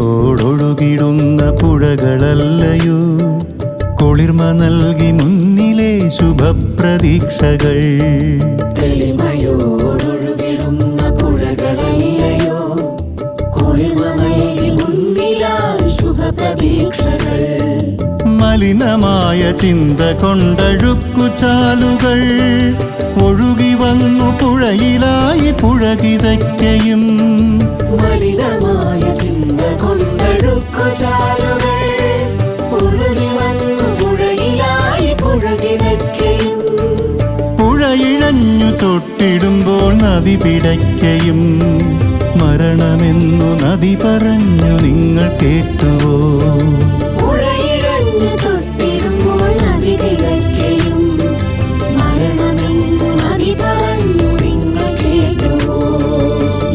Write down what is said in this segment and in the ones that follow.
തെളിമയോടൊഴുകിടുന്ന പുഴകളല്ലയോ കുളിർമ നൽകി മുന്നിലെ ശുഭപ്രതീക്ഷകൾ. തെളിമയോടൊഴുകിടുന്ന പുഴകളല്ലയോ കുളിർമ നൽകി മുന്നിലെ ശുഭപ്രതീക്ഷകൾ. മലിനമായ ചിന്ത കൊണ്ടഴുക്കുചാലുകൾ ഒഴുകി വന്നു പുഴയിലായി പുഴകിതയ്ക്കയും. മലിനമായ ചിന്ത കൊണ്ടഴുക്കുചാലുകൾ ഒഴുകി വന്നു പുഴയിലായി പുഴകിതയ്ക്കയും. പുഴയിഴഞ്ഞു തൊട്ടിടുമ്പോൾ നദി പിടയ്ക്കയും. മരണമെന്നു നദി പറഞ്ഞു നിങ്ങൾ കേട്ടുവോ?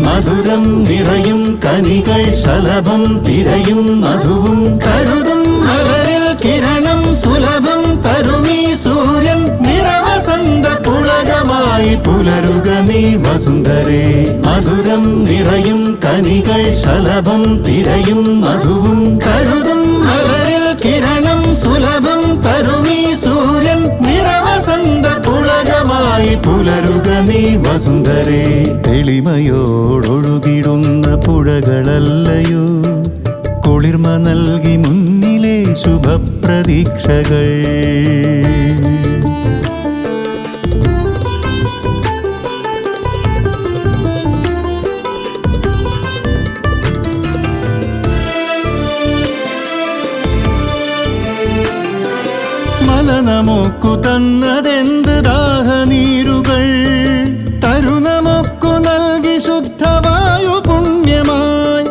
മധുരം നിറയും കനികൾ ശലഭം തിരയും മധുവും കരുതും മലരിൽ കിരണം സുലഭം തരുമീ സൂര്യൻ നിറവസന്ത പുളകമായി പുലരുകമീ വസുന്ധരേ. മധുരം നിറയും കനികൾ ശലഭം തിരയും മധുവും കരുതും മലരിൽ കിരണം സുലഭം തരുമീ സൂര്യൻ നിറവസന്ത പുളകമായി പുലരുകമീ വസുന്ധരേ. തെളിമയോടൊഴുകിടുന്ന പുഴകളല്ലയോ കുളിർമ നൽകി മുന്നിലെ ശുഭപ്രതീക്ഷകൾ. മല നമുക്കു തന്നതെന്ത് ദാഹനീരുകൾ തരുനമൊക്കു നൽകി ശുദ്ധവായു പുണ്യമായി.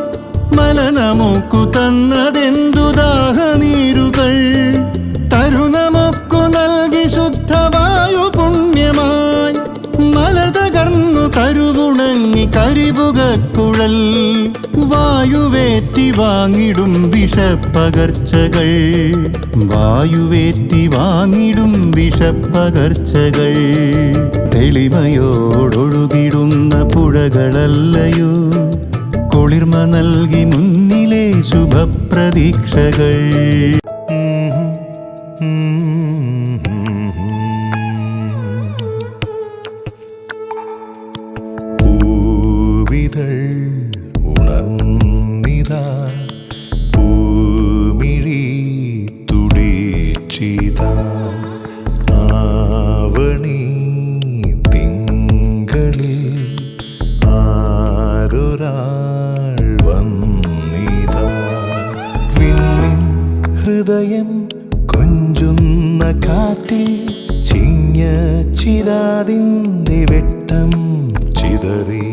മല നമുക്കു തന്നതെന്തു ദാഹനീരുകൾ തരുനമൊക്കു നൽകി ശുദ്ധവായു പുണ്യമായി. മല തകർന്നു കരുവുണങ്ങി കരിപുകക്കുഴൽ വായുവേറ്റി വാങ്ങിടും വിഷപ്പകർച്ചകൾ. വായുവേറ്റി വാങ്ങിടും വിഷപ്പകർച്ചകൾ. തെളിമയോടൊഴുകിടുന്ന പുഴകളല്ലയോ കുളിർമ നൽകി മുന്നിലെ ശുഭപ്രതീക്ഷകൾ. പൂവിതൾ ഉണർന്നിതാ പൂമിഴി തുടിച്ചിതാ ആവണി തിങ്കളിൽ ആരൊരാൾ വന്നിതാ. വിണ്ണിൻ ഹൃദയം കൊഞ്ചുന്ന കാറ്റിൽ ചിഞ്ഞ ചിരാതിൻ്റെ വെട്ടം ചിതറി.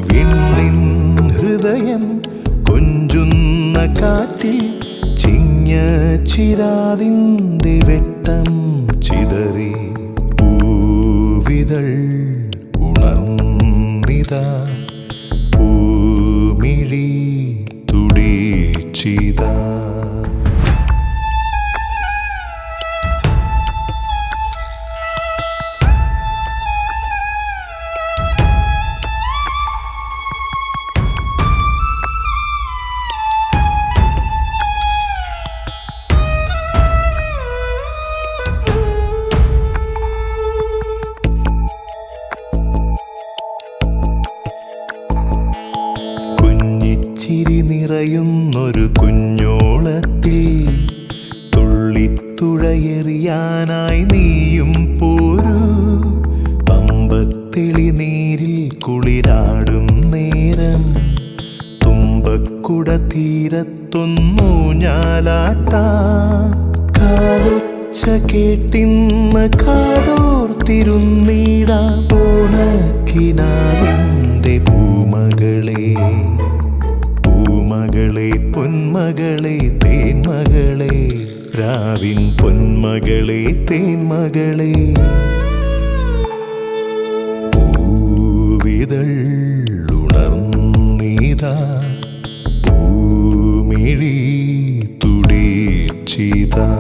വിണ്ണിൻ ഹൃദയം കൊഞ്ചുന്ന കാറ്റിൽ ചിഞ്ഞ ചിരാതിൻ്റെ വെട്ടം ചിതറി. പൂവിതൾ ഉണർന്നിതാ പൂമിഴി തുടിച്ചിതാ. ചിരി നിറയുന്നൊരു കുഞ്ഞോളത്തിൽ തുള്ളിത്തുഴയെറിയാനായി നീയും പോരൂ. പമ്പത്തെളി നീരിൽ കുളിരാടും നേരം തുമ്പക്കുട തീരത്തൊന്നു ഞാലാട്ടാം. കാലൊച്ച കേട്ടിന്ന് കാതോർത്തിരുന്നീടാം. ഓണക്കിനാവിൻ്റെ പൂമകളെ, പൂമകളെ പൊന്മകളെ തേന്മകളെ, രാവിൻ പൊന്മകളെ തേന്മകളെ. പൂവിതൾ ഉണർന്നീതാ, പൂമിഴി തുടിച്ചിതാ.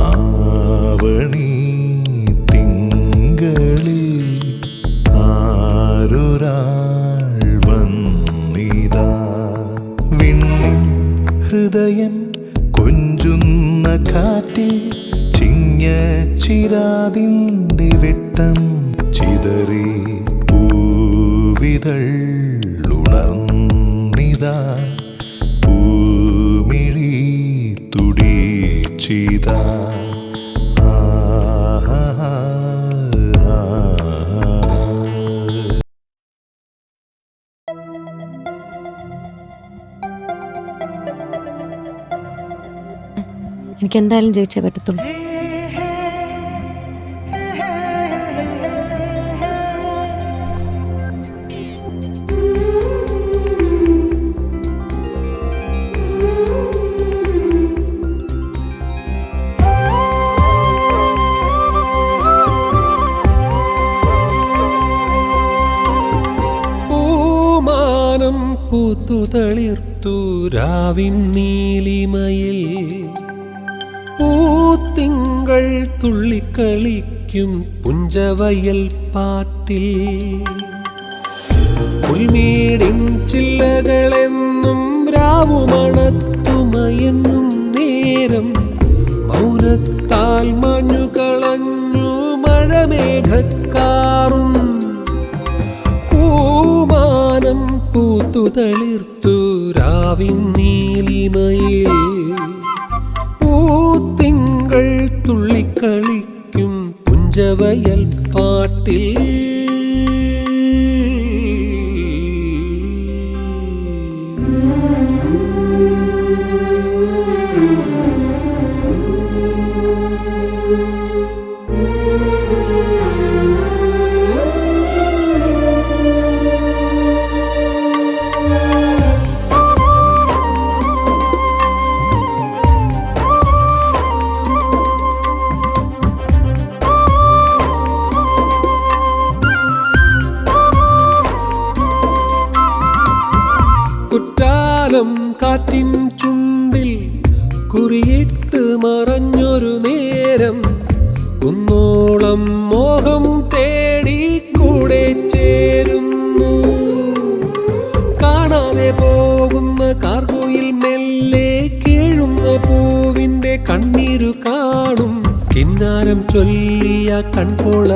ആവണി തിങ്കളിൽ ആരൊരാൾ വന്നിതാ. വിണ്ണിൻ ഹൃദയം കൊഞ്ചുന്ന കാറ്റിൽ ചിങ്ങ ചിരാതിൻ്റെ വെട്ടം ചിതറി. പൂവിതൾ ഉണർന്നിതാ, പൂമിഴി തുടിച്ചിതാ. എനിക്ക് എന്തായാലും ജയിച്ചേ പറ്റത്തുള്ളൂ. പൂമാനം പൂത്തുതളിർത്തു രാവിൻ നീലിമയിൽ, പൂത്തിങ്കൾ തുള്ളിക്കളിക്കും പുഞ്ചവയൽ പാട്ടിൽ. പുൽമേടിൻ ചില്ലകളെന്നും രാവുമണത്തുമയങ്ങും നേരം മൗനത്താൽ മഞ്ഞുകളഞ്ഞു മഴമേഘക്കാറും. പൂമാനം പൂത്തുതളിർത്തു രാവിൻ നീലിമയിൽ, പൂത്തിങ്കൾ തുള്ളിക്കളിക്കും പുഞ്ചവയൽ പാട്ടിൽ. കുറ്റാലം കാറ്റിൻ ചുണ്ടിൽ കുറിയിട്ട് മറഞ്ഞൊരു നേരം കുന്നോളം മോഹം തേടി കൂടെ ചേരുന്നു. കാണാതെ പോകുന്ന കാർഗോയിൽ മെല്ലെ കീഴുന്ന പൂവിൻ്റെ കണ്ണീരു കാണും. കിന്നാരം ചൊല്ലിയ കൺപോള